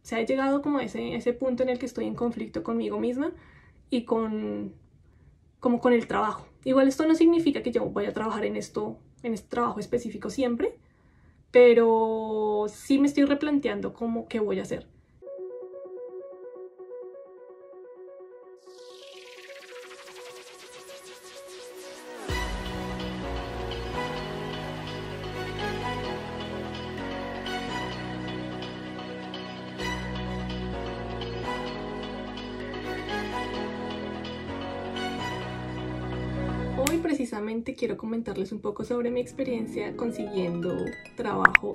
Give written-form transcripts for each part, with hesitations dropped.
sea, he llegado como a ese punto en el que estoy en conflicto conmigo misma y como con el trabajo. Igual esto no significa que yo vaya a trabajar en este trabajo específico siempre, pero sí me estoy replanteando cómo qué voy a hacer. Hoy precisamente quiero comentarles un poco sobre mi experiencia consiguiendo trabajo.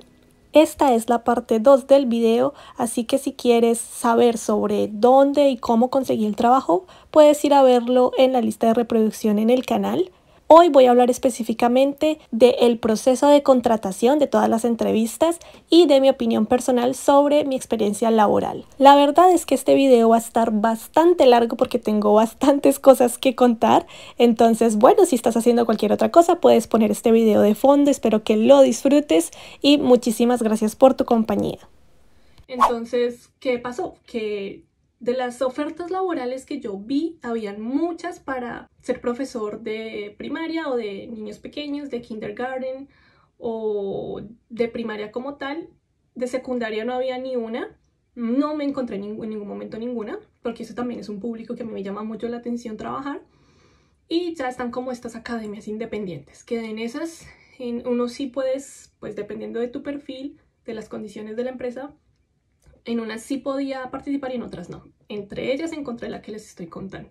Esta es la parte 2 del video, así que si quieres saber sobre dónde y cómo conseguí el trabajo, puedes ir a verlo en la lista de reproducción en el canal. Hoy voy a hablar específicamente del proceso de contratación de todas las entrevistas y de mi opinión personal sobre mi experiencia laboral. La verdad es que este video va a estar bastante largo porque tengo bastantes cosas que contar. Entonces, bueno, si estás haciendo cualquier otra cosa, puedes poner este video de fondo. Espero que lo disfrutes y muchísimas gracias por tu compañía. Entonces, ¿qué pasó? Que de las ofertas laborales que yo vi, habían muchas para ser profesor de primaria o de niños pequeños, de kindergarten o de primaria como tal. De secundaria no había ni una. No me encontré en ningún momento ninguna, porque eso también es un público que a mí me llama mucho la atención trabajar. Y ya están como estas academias independientes, que en esas uno sí puedes, pues dependiendo de tu perfil, de las condiciones de la empresa, en unas sí podía participar y en otras no. Entre ellas encontré la que les estoy contando.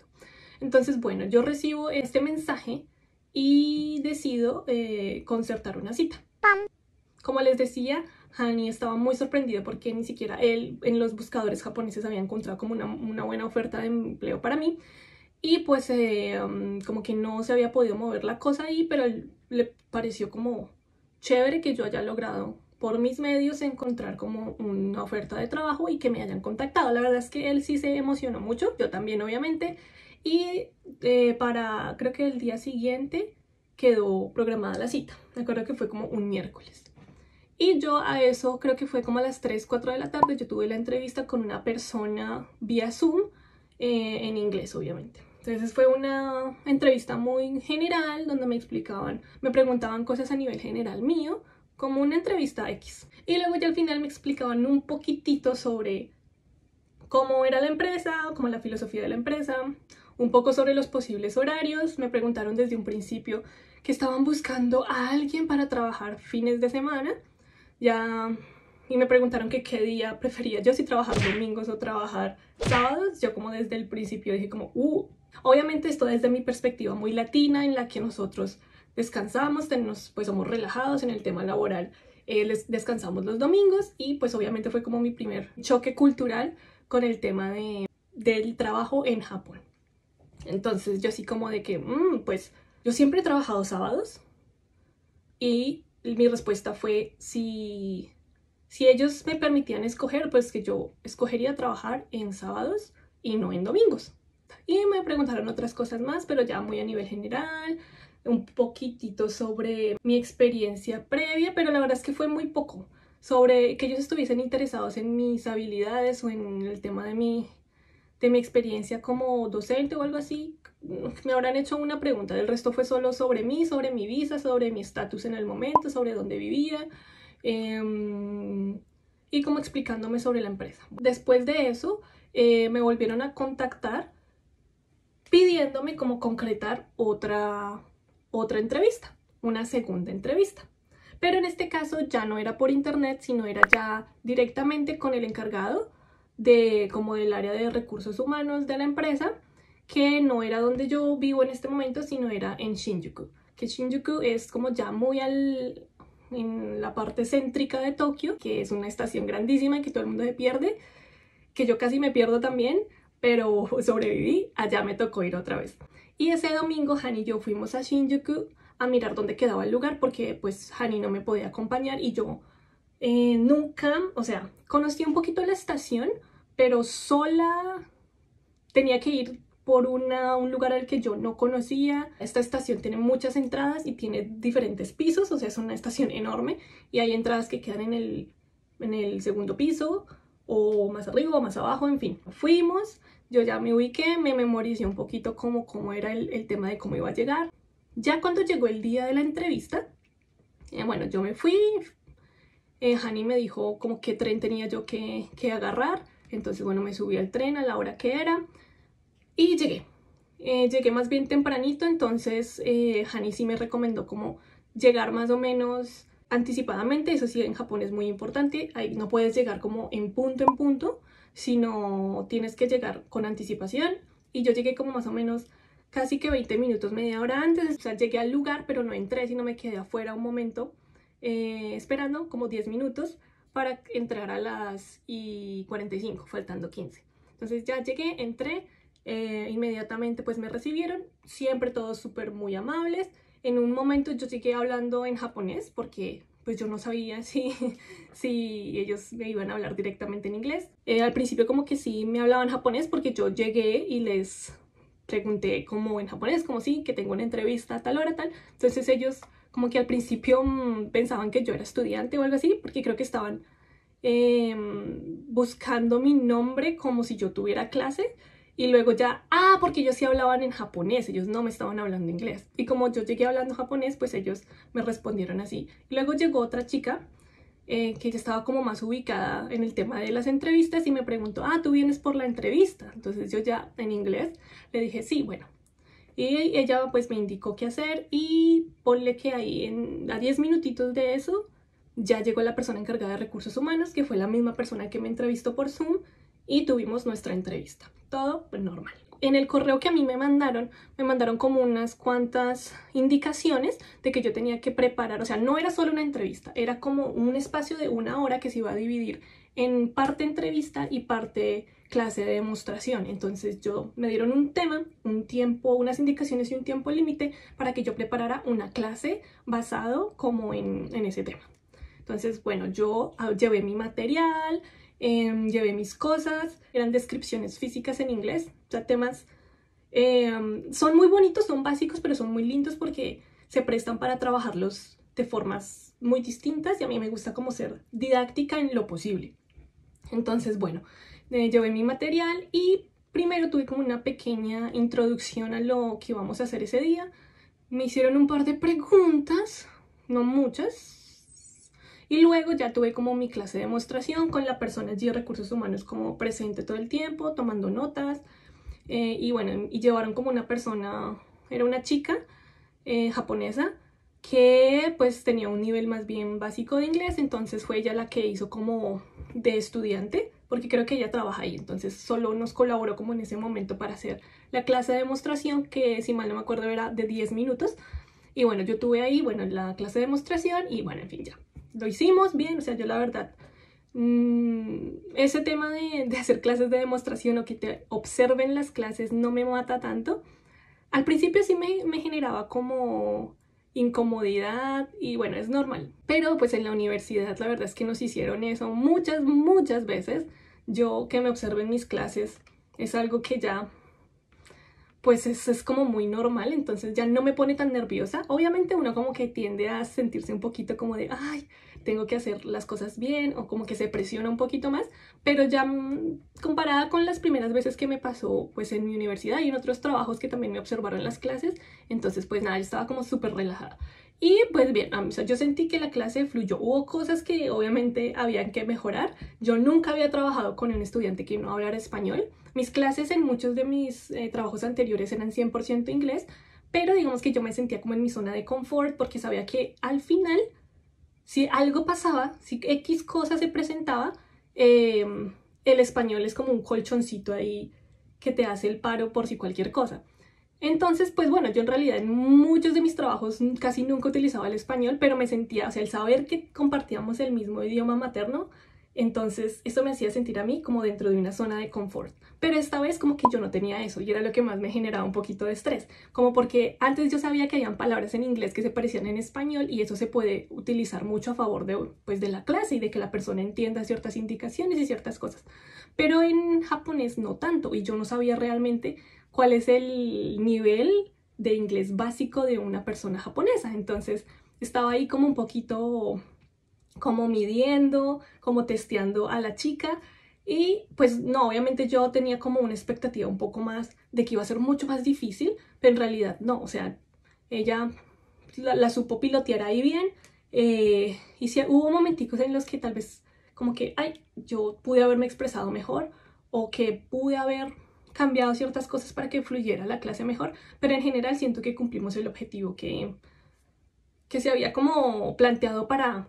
Entonces, bueno, yo recibo este mensaje y decido concertar una cita. Como les decía, Hani estaba muy sorprendido porque ni siquiera él en los buscadores japoneses había encontrado como una buena oferta de empleo para mí. Y pues como que no se había podido mover la cosa ahí, pero le pareció como chévere que yo haya logrado por mis medios encontrar como una oferta de trabajo y que me hayan contactado. La verdad es que él sí se emocionó mucho, yo también obviamente. Y creo que el día siguiente quedó programada la cita. Me acuerdo que fue como un miércoles. Y yo a eso, creo que fue como a las 3, 4 de la tarde, yo tuve la entrevista con una persona vía Zoom, en inglés obviamente. Entonces fue una entrevista muy general donde me preguntaban cosas a nivel general mío, como una entrevista X. Y luego ya al final me explicaban un poquitito sobre cómo era la empresa, como la filosofía de la empresa, un poco sobre los posibles horarios. Me preguntaron desde un principio que estaban buscando a alguien para trabajar fines de semana. Y me preguntaron que qué día prefería yo, si trabajar domingos o trabajar sábados. Yo como desde el principio dije como, obviamente esto desde mi perspectiva muy latina, en la que nosotros descansamos, pues somos relajados en el tema laboral, descansamos los domingos. Y pues obviamente fue como mi primer choque cultural con el tema del trabajo en Japón. Entonces yo así como de que, pues yo siempre he trabajado sábados. Y mi respuesta fue, si ellos me permitían escoger, pues que yo escogería trabajar en sábados y no en domingos. Y me preguntaron otras cosas más, pero ya muy a nivel general, un poquitito sobre mi experiencia previa, pero la verdad es que fue muy poco sobre que ellos estuviesen interesados en mis habilidades o en el tema de mi experiencia como docente o algo así. Me habrán hecho una pregunta, del resto fue solo sobre mí, sobre mi visa, sobre mi estatus en el momento, sobre dónde vivía, y como explicándome sobre la empresa. Después de eso me volvieron a contactar pidiéndome como concretar otra entrevista, una segunda entrevista. Pero en este caso ya no era por internet, sino era ya directamente con el encargado como del área de recursos humanos de la empresa, que no era donde yo vivo en este momento, sino era en Shinjuku. Que Shinjuku es como ya muy en la parte céntrica de Tokio, que es una estación grandísima y que todo el mundo se pierde, que yo casi me pierdo también, pero sobreviví. Allá me tocó ir otra vez. Y ese domingo Hani y yo fuimos a Shinjuku a mirar dónde quedaba el lugar, porque pues Hani no me podía acompañar y yo nunca, o sea, conocí un poquito la estación, pero sola tenía que ir por un lugar al que yo no conocía. Esta estación tiene muchas entradas y tiene diferentes pisos, o sea, es una estación enorme y hay entradas que quedan en el segundo piso, o más arriba o más abajo, en fin. Fuimos, yo ya me ubiqué, me memoricé un poquito cómo era el tema de cómo iba a llegar. Ya cuando llegó el día de la entrevista, bueno, yo me fui, Hani me dijo como qué tren tenía yo que agarrar, entonces bueno, me subí al tren a la hora que era y llegué. Llegué más bien tempranito, entonces Hani sí me recomendó como llegar más o menos anticipadamente. Eso sí, en Japón es muy importante, ahí no puedes llegar como en punto, sino tienes que llegar con anticipación. Y yo llegué como más o menos casi que 20 minutos, media hora antes. O sea, llegué al lugar, pero no entré, sino me quedé afuera un momento esperando como 10 minutos para entrar a las 45, faltando 15. Entonces ya llegué, entré, inmediatamente pues me recibieron, siempre todos súper muy amables. En un momento yo llegué hablando en japonés porque pues yo no sabía si ellos me iban a hablar directamente en inglés. Al principio como que sí me hablaban japonés porque yo llegué y les pregunté como en japonés, como sí, que tengo una entrevista a tal hora, tal. Entonces ellos como que al principio pensaban que yo era estudiante o algo así, porque creo que estaban buscando mi nombre como si yo tuviera clase. Y luego ya, porque ellos sí hablaban en japonés, ellos no me estaban hablando inglés. Y como yo llegué hablando japonés, pues ellos me respondieron así. Y luego llegó otra chica que ya estaba como más ubicada en el tema de las entrevistas y me preguntó, ¿tú vienes por la entrevista? Entonces yo ya en inglés le dije, sí, bueno. Y ella pues me indicó qué hacer y ponle que ahí a 10 minutitos de eso ya llegó la persona encargada de recursos humanos, que fue la misma persona que me entrevistó por Zoom, y tuvimos nuestra entrevista. Todo pues, normal. En el correo que a mí me mandaron como unas cuantas indicaciones de que yo tenía que preparar, o sea, no era solo una entrevista, era como un espacio de 1 hora que se iba a dividir en parte entrevista y parte clase de demostración. Entonces me dieron un tema, un tiempo, unas indicaciones y un tiempo límite para que yo preparara una clase basado como en ese tema. Entonces, bueno, yo llevé mi material, llevé mis cosas, eran descripciones físicas en inglés, o sea, temas son muy bonitos, son básicos, pero son muy lindos porque se prestan para trabajarlos de formas muy distintas y a mí me gusta como ser didáctica en lo posible. Entonces, bueno, llevé mi material y primero tuve como una pequeña introducción a lo que íbamos a hacer ese día. Me hicieron un par de preguntas, no muchas, y luego ya tuve como mi clase de demostración con la persona allí de recursos humanos como presente todo el tiempo, tomando notas. Y bueno, y llevaron como una persona, era una chica japonesa que pues tenía un nivel más bien básico de inglés, entonces fue ella la que hizo como de estudiante, porque creo que ella trabaja ahí, entonces solo nos colaboró como en ese momento para hacer la clase de demostración, que si mal no me acuerdo era de 10 minutos. Y bueno, yo tuve ahí, bueno, la clase de demostración y bueno, en fin, ya. Lo hicimos bien, o sea, yo la verdad, ese tema de hacer clases de demostración o que te observen las clases no me mata tanto. Al principio sí me generaba como incomodidad y bueno, es normal. Pero pues en la universidad la verdad es que nos hicieron eso muchas veces. Yo que me observen mis clases es algo que ya pues es como muy normal, entonces ya no me pone tan nerviosa. Obviamente uno como que tiende a sentirse un poquito como de, ay, tengo que hacer las cosas bien, o como que se presiona un poquito más, pero ya comparada con las primeras veces que me pasó pues en mi universidad y en otros trabajos que también me observaron en las clases, entonces pues nada, yo estaba como súper relajada. Y pues bien, o sea, yo sentí que la clase fluyó. Hubo cosas que obviamente habían que mejorar. Yo nunca había trabajado con un estudiante que no hablara español. Mis clases en muchos de mis trabajos anteriores eran 100% inglés, pero digamos que yo me sentía como en mi zona de confort porque sabía que al final, si algo pasaba, si X cosa se presentaba, el español es como un colchoncito ahí que te hace el paro por si cualquier cosa. Entonces, pues bueno, yo en realidad en muchos de mis trabajos casi nunca utilizaba el español, pero me sentía, o sea, el saber que compartíamos el mismo idioma materno, entonces eso me hacía sentir a mí como dentro de una zona de confort. Pero esta vez como que yo no tenía eso y era lo que más me generaba un poquito de estrés, como porque antes yo sabía que habían palabras en inglés que se parecían en español y eso se puede utilizar mucho a favor de, pues, de la clase y de que la persona entienda ciertas indicaciones y ciertas cosas. Pero en japonés no tanto y yo no sabía realmente cuál es el nivel de inglés básico de una persona japonesa. Entonces estaba ahí como un poquito como midiendo, como testeando a la chica Y pues no, obviamente yo tenía como una expectativa un poco más de que iba a ser mucho más difícil, pero en realidad no, o sea, ella la supo pilotear ahí bien. Y sí, hubo momenticos en los que tal vez como que, ay, yo pude haberme expresado mejor o que pude haber cambiado ciertas cosas para que fluyera la clase mejor, pero en general siento que cumplimos el objetivo que se había como planteado para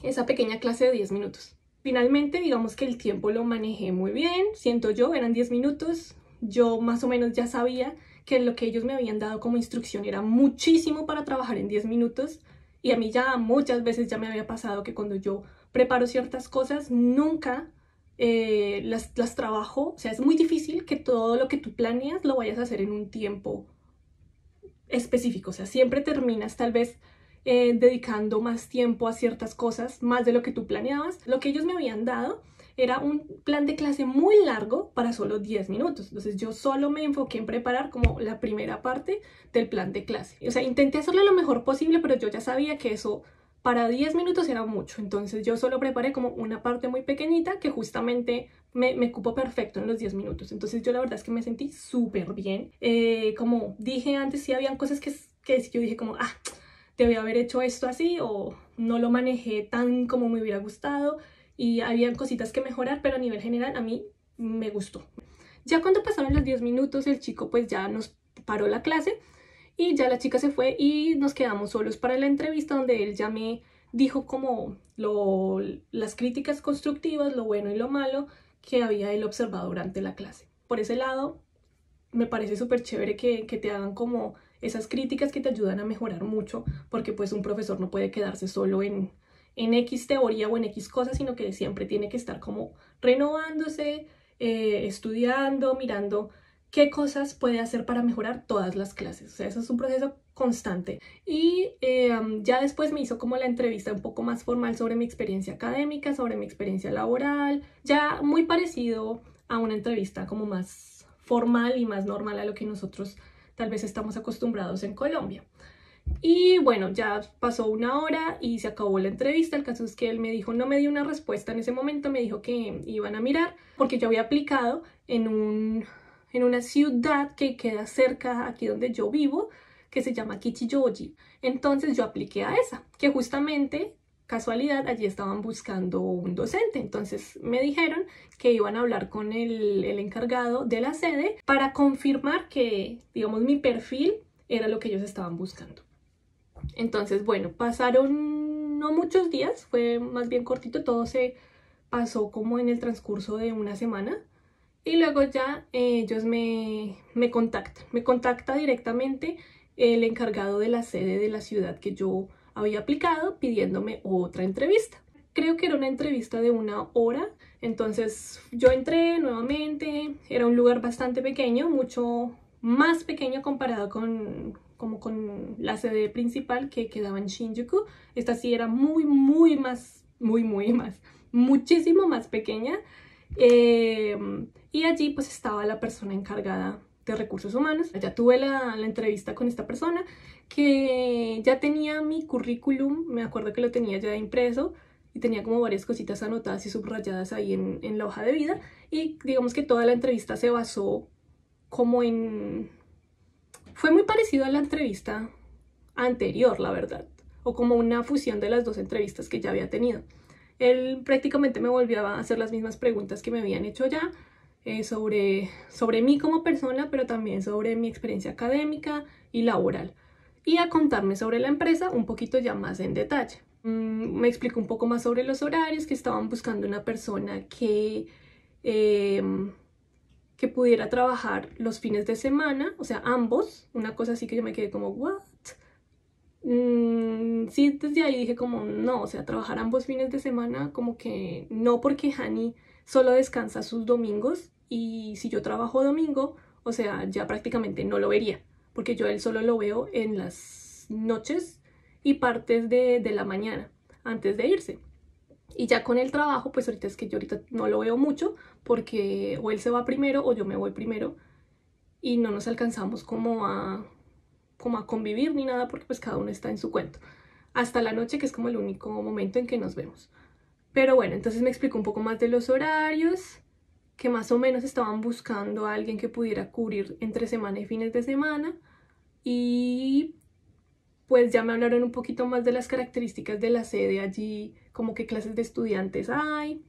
esa pequeña clase de 10 minutos. Finalmente, digamos que el tiempo lo manejé muy bien, siento yo, eran 10 minutos, yo más o menos ya sabía que lo que ellos me habían dado como instrucción era muchísimo para trabajar en 10 minutos y a mí ya muchas veces ya me había pasado que cuando yo preparo ciertas cosas nunca las trabajo, o sea, es muy difícil que todo lo que tú planeas lo vayas a hacer en un tiempo específico, o sea, siempre terminas tal vez dedicando más tiempo a ciertas cosas, más de lo que tú planeabas. Lo que ellos me habían dado era un plan de clase muy largo para solo 10 minutos. Entonces yo solo me enfoqué en preparar como la primera parte del plan de clase. O sea, intenté hacerlo lo mejor posible, pero yo ya sabía que eso para 10 minutos era mucho. Entonces yo solo preparé como una parte muy pequeñita que justamente me cupo perfecto en los 10 minutos. Entonces yo la verdad es que me sentí súper bien. Como dije antes, sí habían cosas que yo dije como, debí haber hecho esto así o no lo manejé tan como me hubiera gustado y habían cositas que mejorar, pero a nivel general a mí me gustó. Ya cuando pasaron los 10 minutos el chico pues ya nos paró la clase y ya la chica se fue y nos quedamos solos para la entrevista donde él ya me dijo como las críticas constructivas, lo bueno y lo malo que había él observado durante la clase. Por ese lado me parece súper chévere que te hagan como esas críticas que te ayudan a mejorar mucho, porque pues un profesor no puede quedarse solo en X teoría o en X cosas, sino que siempre tiene que estar como renovándose, estudiando, mirando qué cosas puede hacer para mejorar todas las clases. O sea, eso es un proceso constante. Y ya después me hizo como la entrevista un poco más formal sobre mi experiencia académica, sobre mi experiencia laboral, ya muy parecido a una entrevista como más formal y más normal a lo que nosotros tal vez estamos acostumbrados en Colombia. Y bueno, ya pasó una hora y se acabó la entrevista. El caso es que él me dijo, no me dio una respuesta en ese momento, me dijo que iban a mirar porque yo había aplicado en una ciudad que queda cerca aquí donde yo vivo, que se llama Kichijoji. Entonces yo apliqué a esa, que justamente, casualidad, allí estaban buscando un docente. Entonces me dijeron que iban a hablar con el encargado de la sede para confirmar que, digamos, mi perfil era lo que ellos estaban buscando. Entonces, bueno, pasaron no muchos días, fue más bien cortito, todo se pasó como en el transcurso de una semana y luego ya ellos me contacta directamente el encargado de la sede de la ciudad que yo había aplicado pidiéndome otra entrevista. Creo que era una entrevista de una hora, entonces yo entré nuevamente, era un lugar bastante pequeño, mucho más pequeño comparado con la sede principal que quedaba en Shinjuku. Esta sí era muy más, muchísimo más pequeña. Y allí pues estaba la persona encargada de recursos humanos. Ya tuve la entrevista con esta persona que ya tenía mi currículum, me acuerdo que lo tenía ya impreso y tenía como varias cositas anotadas y subrayadas ahí en la hoja de vida, y digamos que toda la entrevista se basó como fue muy parecido a la entrevista anterior, la verdad, o como una fusión de las dos entrevistas que ya había tenido. Él prácticamente me volvió a hacer las mismas preguntas que me habían hecho ya, sobre mí como persona, pero también sobre mi experiencia académica y laboral, y a contarme sobre la empresa un poquito ya más en detalle. Me explicó un poco más sobre los horarios, que estaban buscando una persona que pudiera trabajar los fines de semana, o sea, ambos, una cosa así que yo me quedé como, ¿what? Sí, desde ahí dije como, no, o sea, trabajar ambos fines de semana, como que no, porque Hani solo descansa sus domingos y si yo trabajo domingo, o sea, ya prácticamente no lo vería, porque yo a él solo lo veo en las noches y partes de la mañana, antes de irse. Y ya con el trabajo, pues ahorita es que yo ahorita no lo veo mucho porque o él se va primero o yo me voy primero y no nos alcanzamos como a convivir ni nada porque pues cada uno está en su cuento. Hasta la noche, que es como el único momento en que nos vemos. Pero bueno, entonces me explicó un poco más de los horarios, que más o menos estaban buscando a alguien que pudiera cubrir entre semana y fines de semana. Y pues ya me hablaron un poquito más de las características de la sede allí, como qué clases de estudiantes hay,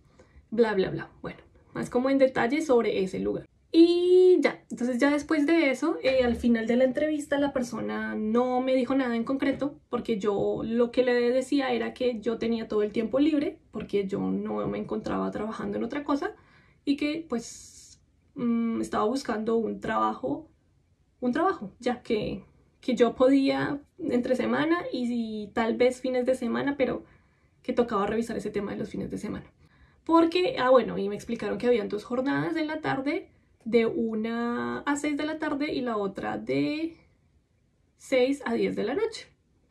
bla, bla, bla. Bueno, más como en detalle sobre ese lugar. Y ya, entonces ya después de eso, al final de la entrevista la persona no me dijo nada en concreto, porque yo lo que le decía era que yo tenía todo el tiempo libre, porque yo no me encontraba trabajando en otra cosa, y que pues estaba buscando un trabajo, ya que yo podía entre semana y tal vez fines de semana, pero que tocaba revisar ese tema de los fines de semana. Porque, bueno, y me explicaron que habían 2 jornadas en la tarde, de 1 a 6 de la tarde y la otra de 6 a 10 de la noche.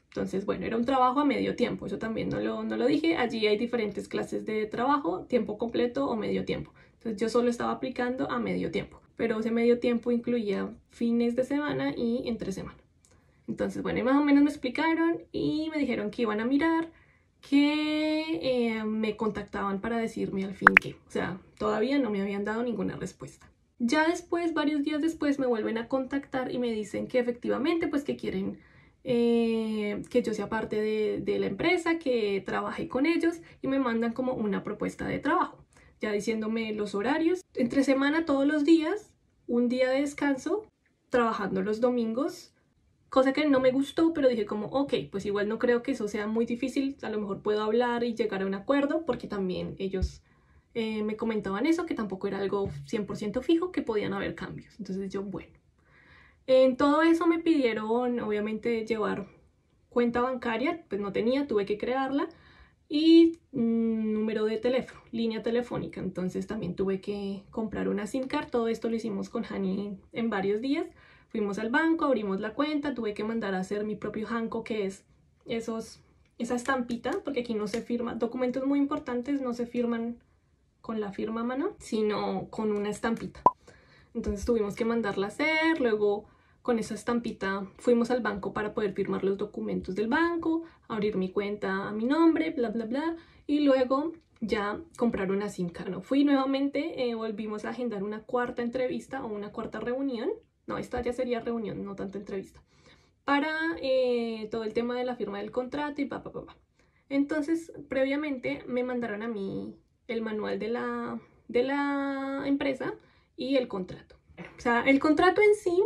Entonces, bueno, era un trabajo a medio tiempo, eso también no lo dije. Allí hay diferentes clases de trabajo, tiempo completo o medio tiempo. Entonces yo solo estaba aplicando a medio tiempo, pero ese medio tiempo incluía fines de semana y entre semana. Entonces, bueno, y más o menos me explicaron y me dijeron que iban a mirar, que me contactaban para decirme al fin qué. O sea, todavía no me habían dado ninguna respuesta. Ya después, varios días después, me vuelven a contactar y me dicen que efectivamente, pues que quieren que yo sea parte de la empresa, que trabaje con ellos y me mandan como una propuesta de trabajo, ya diciéndome los horarios, entre semana todos los días, un día de descanso, trabajando los domingos, cosa que no me gustó, pero dije como, ok, pues igual no creo que eso sea muy difícil, a lo mejor puedo hablar y llegar a un acuerdo, porque también ellos me comentaban eso, que tampoco era algo 100% fijo, que podían haber cambios. Entonces yo, bueno. En todo eso me pidieron, obviamente, llevar cuenta bancaria, pues no tenía, tuve que crearla, y número de teléfono, línea telefónica. Entonces también tuve que comprar una SIM card. Todo esto lo hicimos con Hani en varios días. Fuimos al banco, abrimos la cuenta, tuve que mandar a hacer mi propio Hanco, que es esa estampita, porque aquí no se firma, documentos muy importantes no se firman con la firma a mano, sino con una estampita. Entonces tuvimos que mandarla a hacer, luego con esa estampita fuimos al banco para poder firmar los documentos del banco, abrir mi cuenta a mi nombre, bla, bla, bla, y luego ya comprar una SIM card. No, fui nuevamente, volvimos a agendar una cuarta entrevista o una cuarta reunión. No, esta ya sería reunión, no tanto entrevista, para todo el tema de la firma del contrato y pa, pa, pa, pa. Entonces, previamente me mandaron a mí el manual de la empresa y el contrato. O sea, el contrato en sí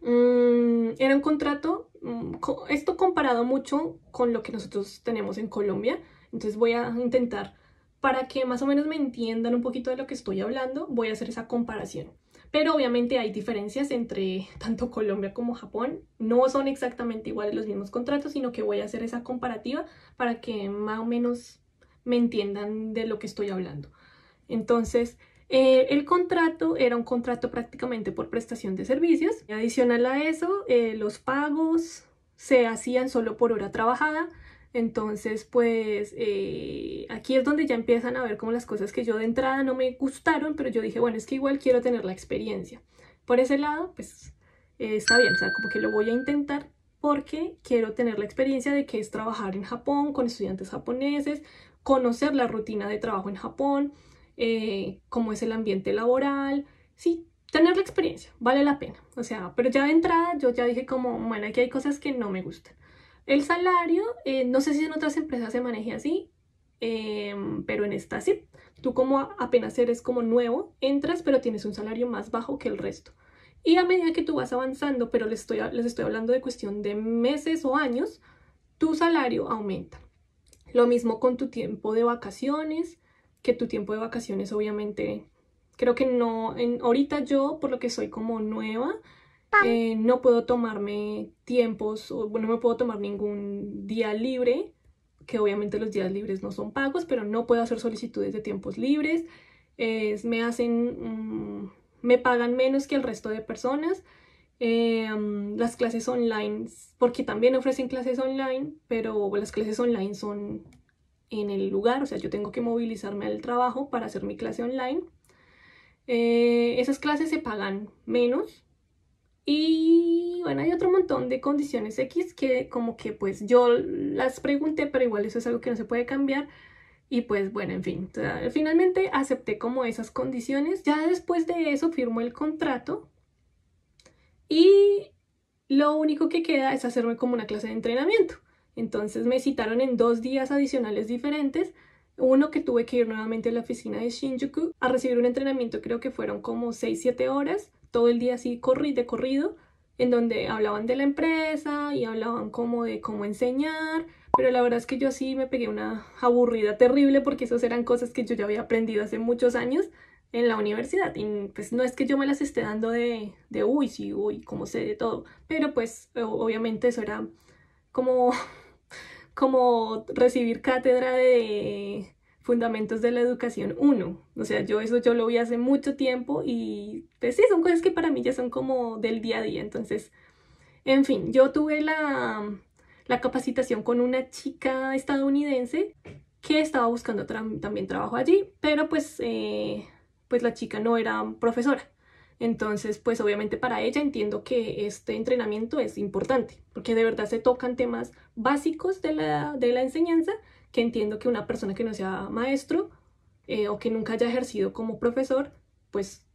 era un contrato, esto comparado mucho con lo que nosotros tenemos en Colombia. Entonces voy a intentar, para que más o menos me entiendan un poquito de lo que estoy hablando, voy a hacer esa comparación. Pero obviamente hay diferencias entre tanto Colombia como Japón. No son exactamente iguales los mismos contratos, sino que voy a hacer esa comparativa para que más o menos me entiendan de lo que estoy hablando. Entonces, el contrato era un contrato prácticamente por prestación de servicios. Adicional a eso, los pagos se hacían solo por hora trabajada. Entonces, pues aquí es donde ya empiezan a ver como las cosas que yo de entrada no me gustaron, pero yo dije, bueno, es que igual quiero tener la experiencia. Por ese lado, pues está bien, o sea, como que lo voy a intentar porque quiero tener la experiencia de que es trabajar en Japón con estudiantes japoneses, conocer la rutina de trabajo en Japón, cómo es el ambiente laboral, sí, tener la experiencia, vale la pena. O sea, pero ya de entrada yo ya dije como, bueno, aquí hay cosas que no me gustan. El salario, no sé si en otras empresas se maneje así, pero en esta sí. Tú como apenas eres como nuevo, entras, pero tienes un salario más bajo que el resto. Y a medida que tú vas avanzando, pero les estoy hablando de cuestión de meses o años, tu salario aumenta. Lo mismo con tu tiempo de vacaciones, que tu tiempo de vacaciones obviamente, creo que no, ahorita yo, por lo que soy como nueva, no puedo tomarme tiempos, o bueno, no me puedo tomar ningún día libre, que obviamente los días libres no son pagos, pero no puedo hacer solicitudes de tiempos libres, me pagan menos que el resto de personas. Las clases online, porque también ofrecen clases online, pero las clases online son en el lugar, o sea, yo tengo que movilizarme al trabajo para hacer mi clase online. Esas clases se pagan menos y bueno, hay otro montón de condiciones X que como que pues yo las pregunté, pero igual eso es algo que no se puede cambiar. Y pues bueno, en fin, finalmente acepté como esas condiciones. Ya después de eso firmo el contrato y lo único que queda es hacerme como una clase de entrenamiento. Entonces me citaron en 2 días adicionales diferentes. Uno que tuve que ir nuevamente a la oficina de Shinjuku a recibir un entrenamiento, creo que fueron como 6-7 horas, todo el día así de corrido, en donde hablaban de la empresa y hablaban como de cómo enseñar, pero la verdad es que yo sí me pegué una aburrida terrible porque esas eran cosas que yo ya había aprendido hace muchos años en la universidad y pues no es que yo me las esté dando de uy, sí, uy, como sé de todo, pero pues obviamente eso era como, como recibir cátedra de fundamentos de la educación 1. O sea, yo lo vi hace mucho tiempo y pues sí, son cosas que para mí ya son como del día a día. Entonces, en fin, yo tuve la capacitación con una chica estadounidense que estaba buscando también trabajo allí, pero pues la chica no era profesora. Entonces, pues obviamente para ella entiendo que este entrenamiento es importante, porque de verdad se tocan temas básicos de la enseñanza que entiendo que una persona que no sea maestro o que nunca haya ejercido como profesor, pues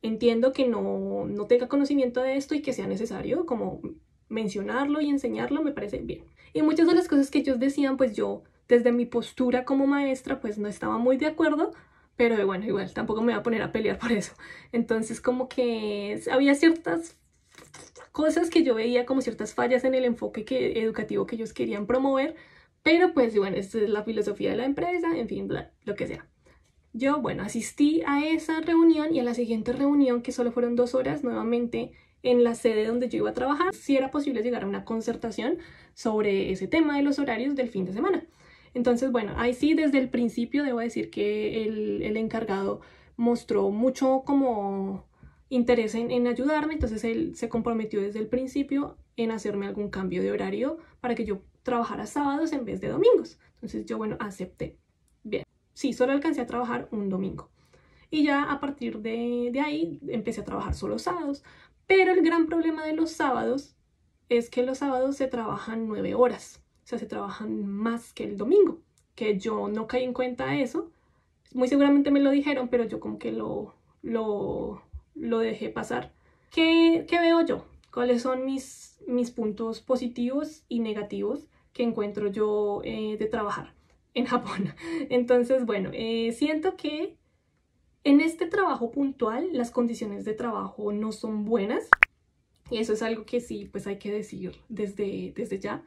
entiendo que no tenga conocimiento de esto y que sea necesario como mencionarlo y enseñarlo, me parece bien. Y muchas de las cosas que ellos decían, pues yo desde mi postura como maestra, pues no estaba muy de acuerdo, pero bueno, igual tampoco me voy a poner a pelear por eso. Entonces como que había ciertas cosas que yo veía como ciertas fallas en el enfoque educativo que ellos querían promover, pero pues bueno, esta es la filosofía de la empresa, en fin, bla, lo que sea. Yo, bueno, asistí a esa reunión y a la siguiente reunión, que solo fueron 2 horas, nuevamente en la sede donde yo iba a trabajar, si era posible llegar a una concertación sobre ese tema de los horarios del fin de semana. Entonces, bueno, ahí sí, desde el principio debo decir que el encargado mostró mucho como interés en ayudarme, entonces él se comprometió desde el principio en hacerme algún cambio de horario para que yo trabajara sábados en vez de domingos. Entonces yo, bueno, acepté. Bien, sí, solo alcancé a trabajar un domingo. Y ya a partir de ahí empecé a trabajar solo sábados. Pero el gran problema de los sábados es que los sábados se trabajan 9 horas. O sea, se trabajan más que el domingo. Que yo no caí en cuenta de eso. Muy seguramente me lo dijeron, pero yo como que lo dejé pasar. ¿Qué veo yo? ¿Cuáles son mis puntos positivos y negativos que encuentro yo de trabajar en Japón? Entonces, bueno, siento que en este trabajo puntual las condiciones de trabajo no son buenas y eso es algo que sí, pues hay que decir desde ya.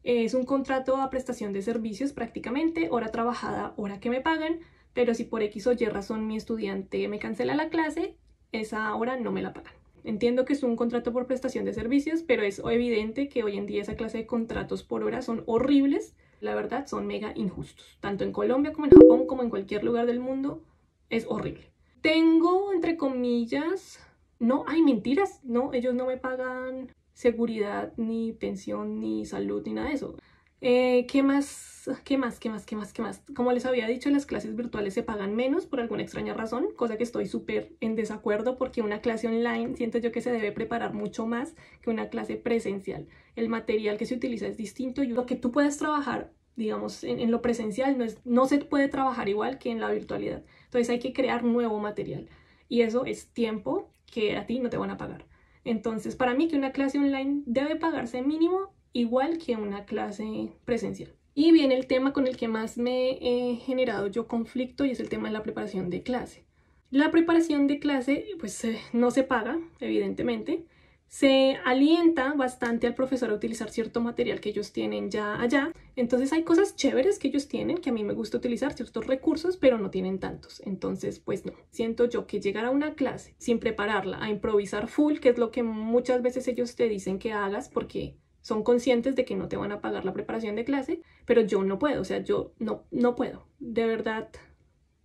Es un contrato a prestación de servicios prácticamente, hora trabajada, hora que me pagan, pero si por X o Y razón mi estudiante me cancela la clase, esa hora no me la pagan. Entiendo que es un contrato por prestación de servicios, pero es evidente que hoy en día esa clase de contratos por hora son horribles. La verdad, son mega injustos. Tanto en Colombia como en Japón, como en cualquier lugar del mundo, es horrible. Tengo, entre comillas, no, hay mentiras, no, ellos no me pagan seguridad, ni pensión, ni salud, ni nada de eso. ¿Qué más? ¿Qué más? ¿Qué más? ¿Qué más? ¿Qué más? Como les había dicho, las clases virtuales se pagan menos por alguna extraña razón, cosa que estoy súper en desacuerdo porque una clase online siento yo que se debe preparar mucho más que una clase presencial. El material que se utiliza es distinto y lo que tú puedes trabajar, digamos, en lo presencial no se puede trabajar igual que en la virtualidad. Entonces hay que crear nuevo material y eso es tiempo que a ti no te van a pagar. Entonces, para mí que una clase online debe pagarse mínimo igual que una clase presencial. Y viene el tema con el que más me he generado yo conflicto y es el tema de la preparación de clase. La preparación de clase pues no se paga, evidentemente. Se alienta bastante al profesor a utilizar cierto material que ellos tienen ya allá. Entonces hay cosas chéveres que ellos tienen, que a mí me gusta utilizar ciertos recursos, pero no tienen tantos. Entonces, pues no. Siento yo que llegar a una clase sin prepararla, a improvisar full, que es lo que muchas veces ellos te dicen que hagas porque son conscientes de que no te van a pagar la preparación de clase, pero yo no puedo, o sea, yo no puedo. De verdad,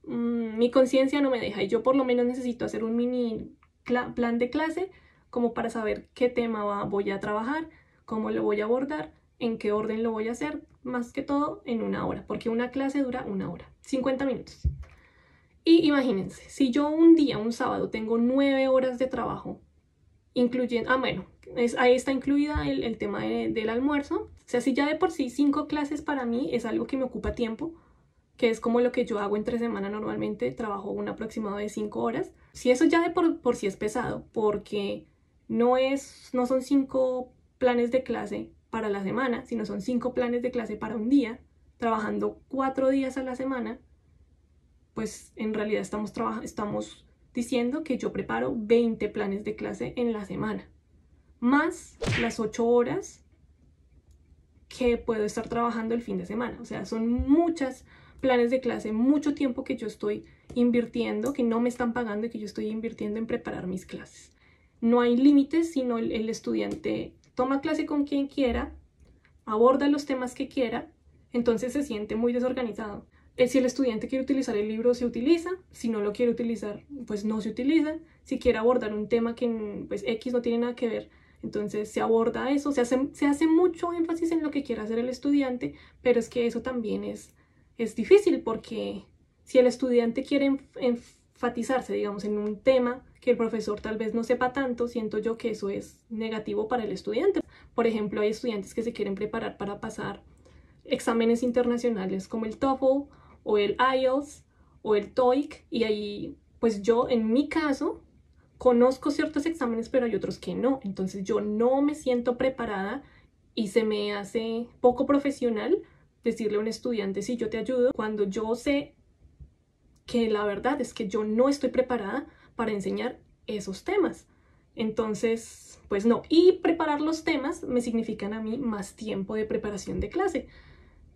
mi conciencia no me deja y yo por lo menos necesito hacer un mini plan de clase como para saber qué tema voy a trabajar, cómo lo voy a abordar, en qué orden lo voy a hacer, más que todo en 1 hora, porque una clase dura 1 hora, 50 minutos. Y imagínense, si yo un día, un sábado, tengo 9 horas de trabajo, incluyendo, bueno, ahí está incluida el tema del almuerzo, o sea, si ya de por sí 5 clases para mí es algo que me ocupa tiempo, que es como lo que yo hago entre semana normalmente, trabajo un aproximado de 5 horas. Si eso ya de por sí es pesado, porque no son 5 planes de clase para la semana, sino son 5 planes de clase para un día, trabajando 4 días a la semana, pues en realidad estamos diciendo que yo preparo 20 planes de clase en la semana, más las 8 horas que puedo estar trabajando el fin de semana. O sea, son muchas planes de clase, mucho tiempo que yo estoy invirtiendo, que no me están pagando y que yo estoy invirtiendo en preparar mis clases. No hay límites, sino el estudiante toma clase con quien quiera, aborda los temas que quiera, entonces se siente muy desorganizado. Si el estudiante quiere utilizar el libro, se utiliza. Si no lo quiere utilizar, pues no se utiliza. Si quiere abordar un tema que pues X no tiene nada que ver, entonces se aborda eso. Se hace mucho énfasis en lo que quiera hacer el estudiante, pero es que eso también es difícil, porque si el estudiante quiere enfatizarse, digamos, en un tema que el profesor tal vez no sepa tanto, siento yo que eso es negativo para el estudiante. Por ejemplo, hay estudiantes que se quieren preparar para pasar exámenes internacionales como el TOEFL o el IELTS o el TOEIC, y ahí pues yo en mi caso conozco ciertos exámenes, pero hay otros que no, entonces yo no me siento preparada y se me hace poco profesional decirle a un estudiante sí, yo te ayudo, cuando yo sé que la verdad es que yo no estoy preparada para enseñar esos temas. Entonces, pues no. Y preparar los temas me significan a mí más tiempo de preparación de clase.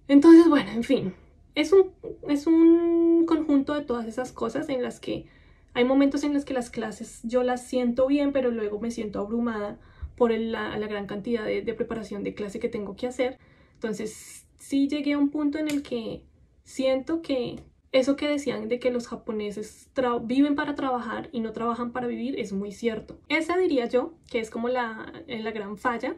Entonces, bueno, en fin, es un conjunto de todas esas cosas en las que hay momentos en los que las clases yo las siento bien, pero luego me siento abrumada por la gran cantidad de preparación de clase que tengo que hacer. Entonces, sí llegué a un punto en el que siento que eso que decían de que los japoneses viven para trabajar y no trabajan para vivir es muy cierto. Esa diría yo que es como la gran falla.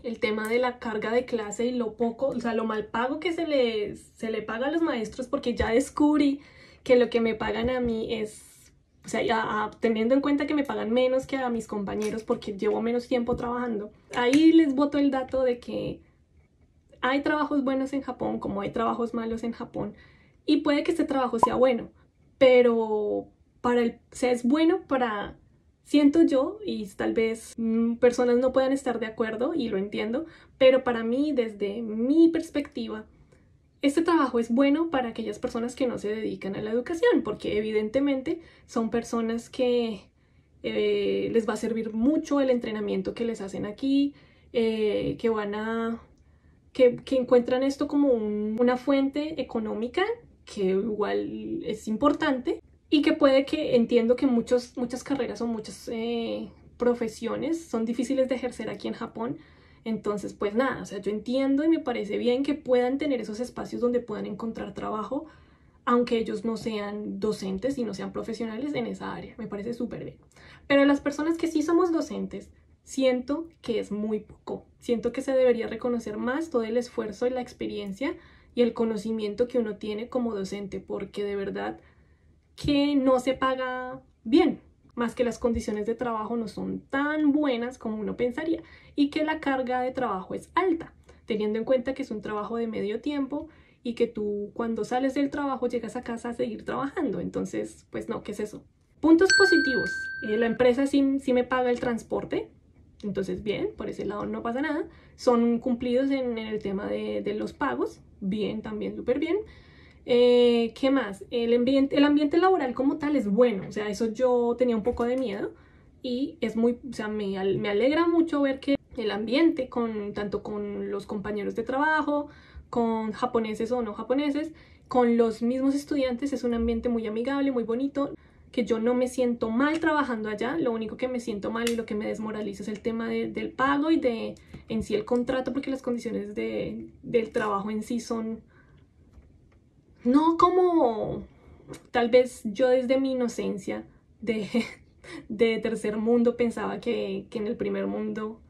El tema de la carga de clase y lo poco, o sea, lo mal pago que se le paga a los maestros, porque ya descubrí que lo que me pagan a mí es, o sea, ya, teniendo en cuenta que me pagan menos que a mis compañeros porque llevo menos tiempo trabajando, ahí les boto el dato de que hay trabajos buenos en Japón como hay trabajos malos en Japón, y puede que este trabajo sea bueno, pero o sea, es bueno para... Siento yo, y tal vez personas no puedan estar de acuerdo, y lo entiendo, pero para mí, desde mi perspectiva, este trabajo es bueno para aquellas personas que no se dedican a la educación, porque evidentemente son personas que les va a servir mucho el entrenamiento que les hacen aquí, que que encuentran esto como una fuente económica que igual es importante, y que puede que, entiendo que muchas carreras o muchas profesiones son difíciles de ejercer aquí en Japón. Entonces, pues nada, o sea, yo entiendo y me parece bien que puedan tener esos espacios donde puedan encontrar trabajo, aunque ellos no sean docentes y no sean profesionales en esa área. Me parece súper bien. Pero las personas que sí somos docentes, siento que es muy poco. Siento que se debería reconocer más todo el esfuerzo y la experiencia y el conocimiento que uno tiene como docente, porque de verdad que no se paga bien, más que las condiciones de trabajo no son tan buenas como uno pensaría, y que la carga de trabajo es alta, teniendo en cuenta que es un trabajo de medio tiempo y que tú cuando sales del trabajo llegas a casa a seguir trabajando. Entonces, pues no, ¿qué es eso? Puntos positivos. La empresa sí me paga el transporte, entonces bien, por ese lado no pasa nada. Son cumplidos en el tema de los pagos, bien, también súper bien. ¿Qué más? El ambiente laboral como tal es bueno, o sea, eso yo tenía un poco de miedo, y es muy, o sea, me alegra mucho ver que el ambiente, tanto con los compañeros de trabajo, con japoneses o no japoneses, con los mismos estudiantes, es un ambiente muy amigable, muy bonito, que yo no me siento mal trabajando allá. Lo único que me siento mal y lo que me desmoraliza es el tema del pago y en sí el contrato, porque las condiciones del trabajo en sí son... No como tal vez yo desde mi inocencia de tercer mundo pensaba que en el primer mundo,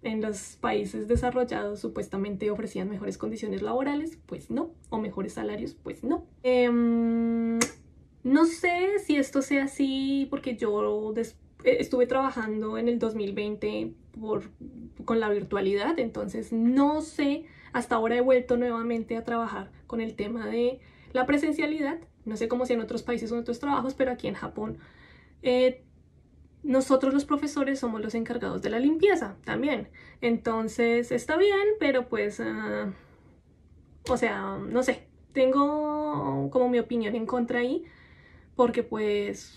en los países desarrollados, supuestamente ofrecían mejores condiciones laborales, pues no, o mejores salarios, pues no. No sé si esto sea así porque yo estuve trabajando en el 2020 con la virtualidad, entonces no sé, hasta ahora he vuelto nuevamente a trabajar con el tema de la presencialidad. No sé cómo sea en otros países o en otros trabajos, pero aquí en Japón nosotros los profesores somos los encargados de la limpieza también. Entonces está bien, pero pues, o sea, no sé, tengo como mi opinión en contra ahí, porque pues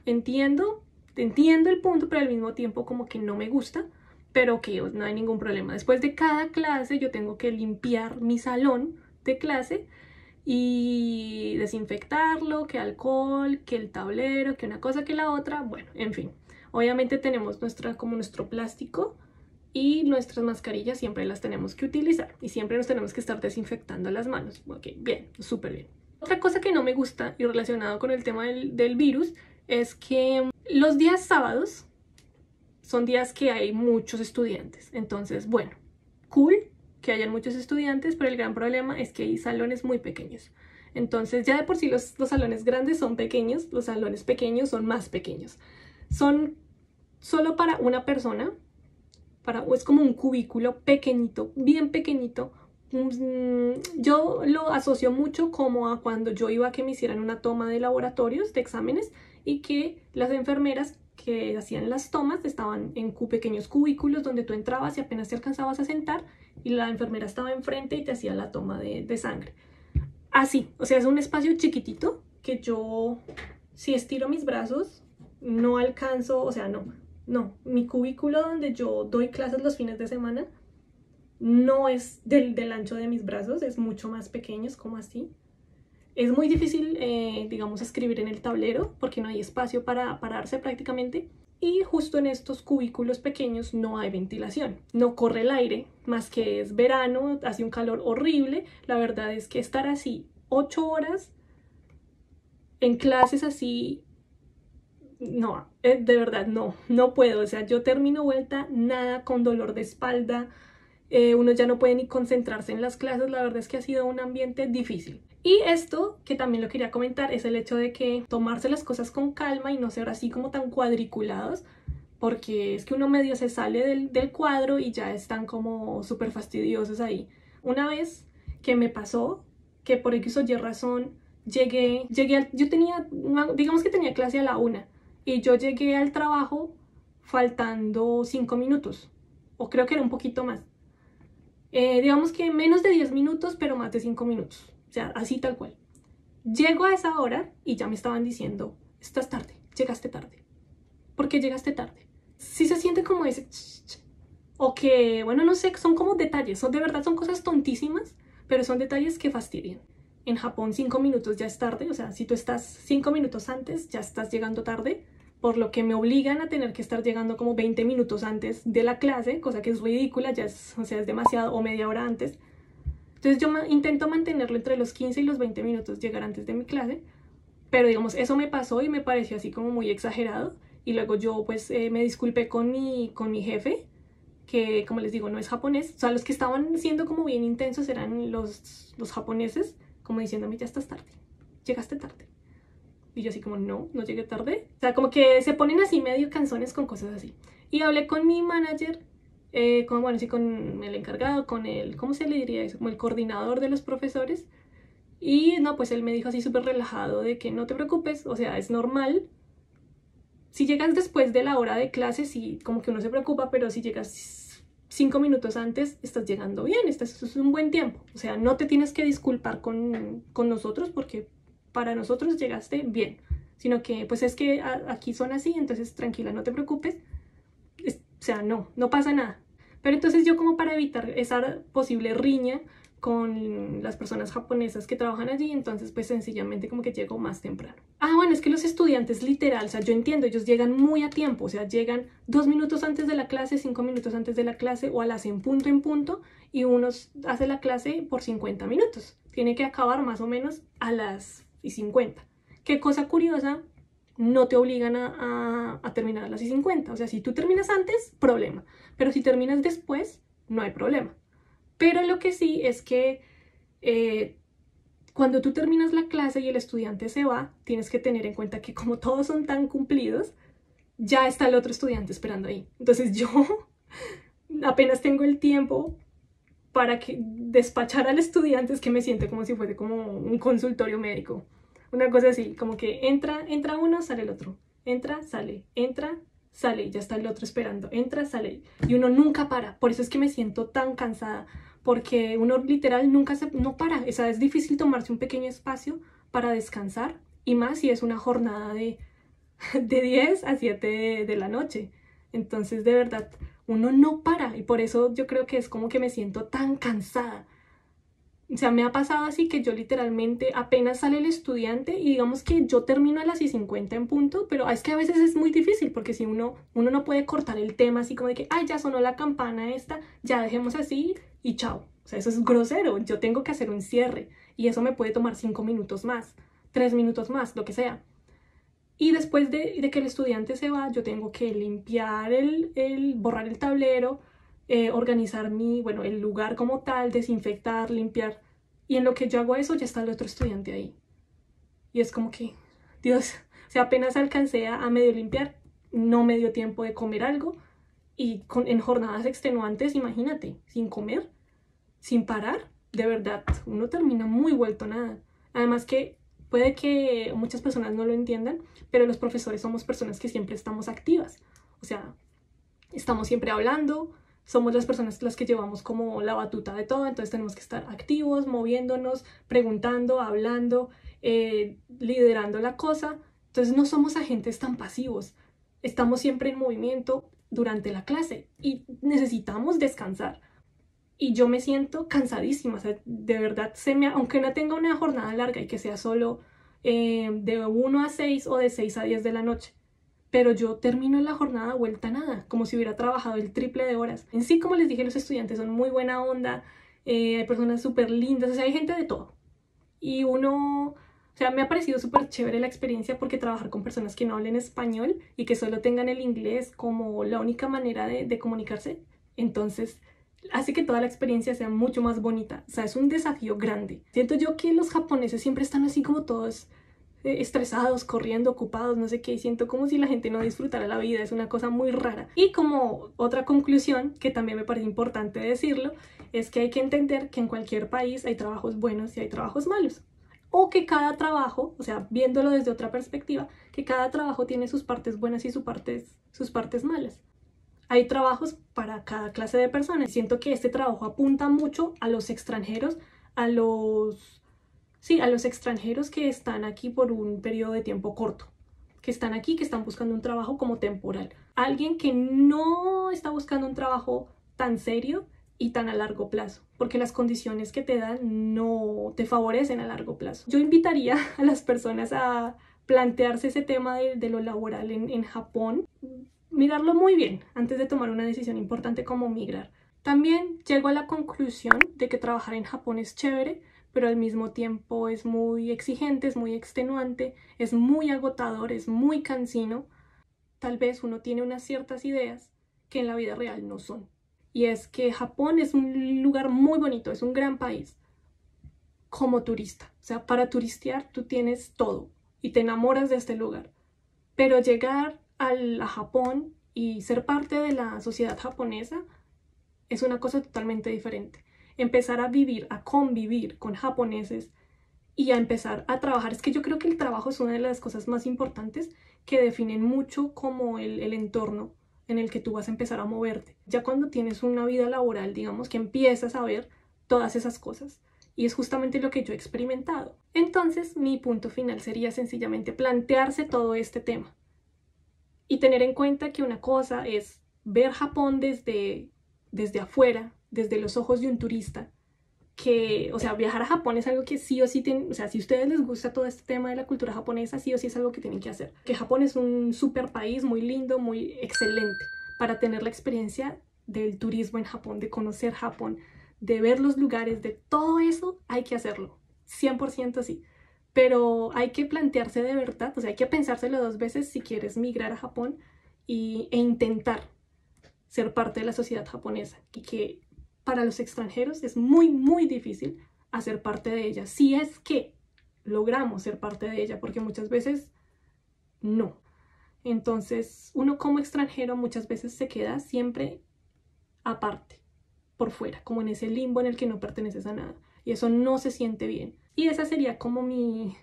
entiendo el punto, pero al mismo tiempo como que no me gusta, pero que no hay ningún problema. Después de cada clase yo tengo que limpiar mi salón de clase y desinfectarlo, que alcohol, que el tablero, que una cosa, que la otra, bueno, en fin. Obviamente tenemos como nuestro plástico y nuestras mascarillas siempre las tenemos que utilizar y siempre nos tenemos que estar desinfectando las manos. Ok, bien, súper bien. Otra cosa que no me gusta y relacionado con el tema del virus es que los días sábados son días que hay muchos estudiantes. Entonces, bueno, cool que hayan muchos estudiantes, pero el gran problema es que hay salones muy pequeños. Entonces, ya de por sí los salones grandes son pequeños, los salones pequeños son más pequeños. Son solo para una persona, es como un cubículo pequeñito, bien pequeñito. Yo lo asocio mucho como a cuando yo iba a que me hicieran una toma de laboratorios, de exámenes, y que las enfermeras que hacían las tomas estaban en pequeños cubículos donde tú entrabas y apenas te alcanzabas a sentar y la enfermera estaba enfrente y te hacía la toma de sangre. Así, o sea, es un espacio chiquitito que yo, si estiro mis brazos, no alcanzo, o sea, no, mi cubículo donde yo doy clases los fines de semana no es del ancho de mis brazos, es mucho más pequeño, es como así. Es muy difícil, digamos, escribir en el tablero porque no hay espacio para pararse prácticamente. Y justo en estos cubículos pequeños no hay ventilación, no corre el aire, más que es verano, hace un calor horrible. La verdad es que estar así 8 horas en clases así, no, de verdad no puedo. O sea, yo termino vuelta nada, con dolor de espalda, uno ya no puede ni concentrarse en las clases. La verdad es que ha sido un ambiente difícil. Y esto, que también lo quería comentar, es el hecho de que tomarse las cosas con calma y no ser así como tan cuadriculados, porque es que uno medio se sale del cuadro y ya están como súper fastidiosos ahí. Una vez que me pasó que por X o Y razón yo tenía, digamos que tenía clase a la 1 y yo llegué al trabajo faltando 5 minutos, o creo que era un poquito más. Digamos que menos de 10 minutos, pero más de 5 minutos. O sea, así tal cual. Llego a esa hora y ya me estaban diciendo, estás tarde, llegaste tarde. ¿Por qué llegaste tarde? Sí se siente como ese... O que, bueno, no sé, son como detalles. De verdad son cosas tontísimas, pero son detalles que fastidian. En Japón 5 minutos ya es tarde. O sea, si tú estás 5 minutos antes, ya estás llegando tarde. Por lo que me obligan a tener que estar llegando como 20 minutos antes de la clase, cosa que es ridícula, ya es, o sea, es demasiado, o media hora antes. Entonces yo intento mantenerlo entre los 15 y los 20 minutos, llegar antes de mi clase, pero digamos, eso me pasó y me pareció así como muy exagerado, y luego yo pues me disculpé con mi jefe, que como les digo, no es japonés. O sea, los que estaban siendo como bien intensos eran los japoneses, como diciéndome, ya estás tarde, llegaste tarde. Y yo así como, no llegué tarde. O sea, como que se ponen así medio canzones con cosas así. Y hablé con mi manager, bueno, sí, con el encargado, con el, ¿cómo se le diría eso? Como el coordinador de los profesores. Y no, pues él me dijo así súper relajado de que no te preocupes, o sea, es normal. Si llegas después de la hora de clase, sí, como que uno se preocupa, pero si llegas 5 minutos antes, estás llegando bien, es un buen tiempo. O sea, no te tienes que disculpar con nosotros porque para nosotros llegaste bien, sino que pues es que aquí son así, entonces tranquila, no te preocupes. O sea, no pasa nada. Pero entonces yo, como para evitar esa posible riña con las personas japonesas que trabajan allí, entonces pues sencillamente como que llego más temprano. Bueno, es que los estudiantes literal, o sea, yo entiendo, ellos llegan muy a tiempo, o sea, llegan 2 minutos antes de la clase, 5 minutos antes de la clase, o a las en punto, y uno hace la clase por 50 minutos. Tiene que acabar más o menos a las 50. Qué cosa curiosa, no te obligan a terminar a las 50. O sea, si tú terminas antes, problema. Pero si terminas después, no hay problema. Pero lo que sí es que cuando tú terminas la clase y el estudiante se va, tienes que tener en cuenta que como todos son tan cumplidos, ya está el otro estudiante esperando ahí. Entonces yo apenas tengo el tiempo para que despachar al estudiante es que me siento como si fuese como un consultorio médico. Una cosa así, como que entra uno, sale el otro. Entra, sale, y ya está el otro esperando. Entra, sale. Y uno nunca para. Por eso es que me siento tan cansada. Porque uno literal no para. O sea, es difícil tomarse un pequeño espacio para descansar. Y más si es una jornada de 10 a 7 de la noche. Entonces, de verdad, uno no para. Y por eso yo creo que es como que me siento tan cansada. O sea, me ha pasado así que yo literalmente apenas sale el estudiante y digamos que yo termino a las 6:50 en punto, pero es que a veces es muy difícil porque si uno no puede cortar el tema así como de que, ay, ya sonó la campana esta, ya dejemos así y chao. O sea, eso es grosero. Yo tengo que hacer un cierre y eso me puede tomar 5 minutos más, 3 minutos más, lo que sea. Y después de que el estudiante se va, yo tengo que limpiar borrar el tablero, organizar el lugar como tal, desinfectar, limpiar. Y en lo que yo hago eso, ya está el otro estudiante ahí. Y es como que, Dios, o sea, apenas alcancé a medio limpiar, no me dio tiempo de comer algo. Y en jornadas extenuantes, imagínate, sin comer, sin parar, de verdad, uno termina muy vuelto nada. Además que puede que muchas personas no lo entiendan, pero los profesores somos personas que siempre estamos activas. O sea, estamos siempre hablando, somos las personas las que llevamos como la batuta de todo, entonces tenemos que estar activos, moviéndonos, preguntando, hablando, liderando la cosa. Entonces no somos agentes tan pasivos, estamos siempre en movimiento durante la clase y necesitamos descansar. Y yo me siento cansadísima, o sea, de verdad, aunque no tenga una jornada larga y que sea solo de 1 a 6 o de 6 a 10 de la noche, pero yo termino la jornada vuelta a nada, como si hubiera trabajado el triple de horas. En sí, como les dije, los estudiantes son muy buena onda, hay personas súper lindas, o sea, hay gente de todo. Y o sea, me ha parecido súper chévere la experiencia porque trabajar con personas que no hablen español y que solo tengan el inglés como la única manera de comunicarse, entonces hace que toda la experiencia sea mucho más bonita. O sea, es un desafío grande. Siento yo que los japoneses siempre están así como todos estresados, corriendo, ocupados, no sé qué, y siento como si la gente no disfrutara la vida, es una cosa muy rara. Y como otra conclusión, que también me parece importante decirlo, es que hay que entender que en cualquier país hay trabajos buenos y hay trabajos malos. O que cada trabajo, o sea, viéndolo desde otra perspectiva, que cada trabajo tiene sus partes buenas y sus partes malas. Hay trabajos para cada clase de personas. Siento que este trabajo apunta mucho a los extranjeros, a los extranjeros que están aquí por un periodo de tiempo corto, que están aquí, que están buscando un trabajo como temporal. Alguien que no está buscando un trabajo tan serio y tan a largo plazo, porque las condiciones que te dan no te favorecen a largo plazo. Yo invitaría a las personas a plantearse ese tema de lo laboral en Japón, mirarlo muy bien antes de tomar una decisión importante como migrar. También llego a la conclusión de que trabajar en Japón es chévere, pero al mismo tiempo es muy exigente, es muy extenuante, es muy agotador, es muy cansino. Tal vez uno tiene unas ciertas ideas que en la vida real no son. Y es que Japón es un lugar muy bonito, es un gran país como turista. O sea, para turistear tú tienes todo y te enamoras de este lugar. Pero llegar a Japón y ser parte de la sociedad japonesa es una cosa totalmente diferente. Empezar a vivir, a convivir con japoneses y a empezar a trabajar. Es que yo creo que el trabajo es una de las cosas más importantes que definen mucho como el entorno en el que tú vas a empezar a moverte. Ya cuando tienes una vida laboral, digamos que empiezas a ver todas esas cosas. Y es justamente lo que yo he experimentado. Entonces, mi punto final sería sencillamente plantearse todo este tema. Y tener en cuenta que una cosa es ver Japón desde afuera, desde los ojos de un turista, que, o sea, viajar a Japón es algo que sí o sí tienen, o sea, si a ustedes les gusta todo este tema de la cultura japonesa, sí o sí es algo que tienen que hacer. Que Japón es un súper país, muy lindo, muy excelente, para tener la experiencia del turismo en Japón, de conocer Japón, de ver los lugares, de todo eso, hay que hacerlo, 100% sí. Pero hay que plantearse de verdad, o sea, hay que pensárselo 2 veces si quieres migrar a Japón e intentar ser parte de la sociedad japonesa, y que para los extranjeros es muy, muy difícil hacer parte de ella, si es que logramos ser parte de ella, porque muchas veces no. Entonces, uno como extranjero muchas veces se queda siempre aparte. por fuera, como en ese limbo en el que no perteneces a nada. Y eso no se siente bien. Y esa sería como mi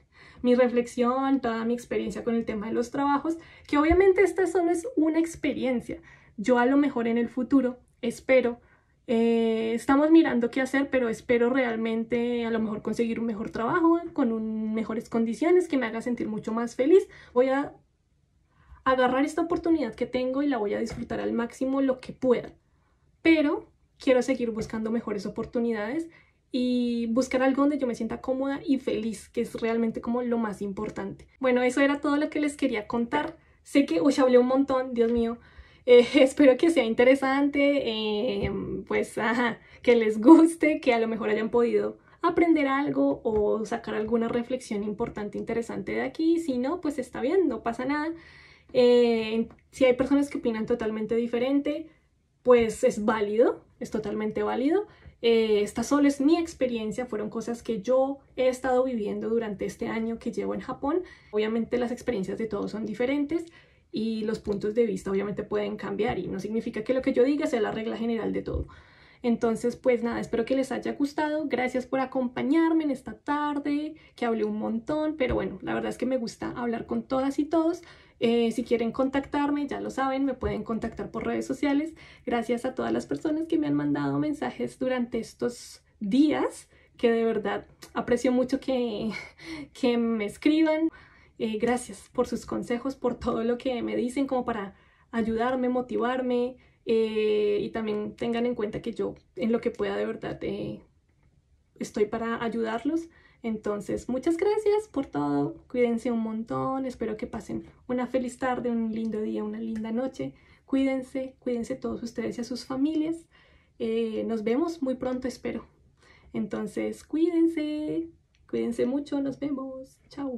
reflexión, toda mi experiencia con el tema de los trabajos, que obviamente esta solo es una experiencia. Yo a lo mejor en el futuro espero, estamos mirando qué hacer, pero espero realmente a lo mejor conseguir un mejor trabajo con mejores condiciones que me haga sentir mucho más feliz. Voy a agarrar esta oportunidad que tengo y la voy a disfrutar al máximo lo que pueda, pero quiero seguir buscando mejores oportunidades y buscar algo donde yo me sienta cómoda y feliz, que es realmente como lo más importante. Bueno, eso era todo lo que les quería contar. Sé que hoy hablé un montón, Dios mío. Espero que sea interesante, pues que les guste, que a lo mejor hayan podido aprender algo o sacar alguna reflexión importante, interesante de aquí. Si no, pues está bien, no pasa nada. Si hay personas que opinan totalmente diferente, pues es válido, es totalmente válido. Esta solo es mi experiencia, fueron cosas que yo he estado viviendo durante este año que llevo en Japón. Obviamente las experiencias de todos son diferentes y los puntos de vista obviamente pueden cambiar y no significa que lo que yo diga sea la regla general de todo. Entonces, pues nada, espero que les haya gustado. Gracias por acompañarme en esta tarde, que hablé un montón, pero bueno, la verdad es que me gusta hablar con todas y todos. Si quieren contactarme, ya lo saben, me pueden contactar por redes sociales. Gracias a todas las personas que me han mandado mensajes durante estos días, que de verdad aprecio mucho que me escriban. Gracias por sus consejos, por todo lo que me dicen como para ayudarme, motivarme. Y también tengan en cuenta que yo en lo que pueda de verdad estoy para ayudarlos. Entonces, muchas gracias por todo. Cuídense un montón. Espero que pasen una feliz tarde, un lindo día, una linda noche. Cuídense, cuídense todos ustedes y a sus familias. Nos vemos muy pronto, espero. Entonces, cuídense, cuídense mucho. Nos vemos. Chao.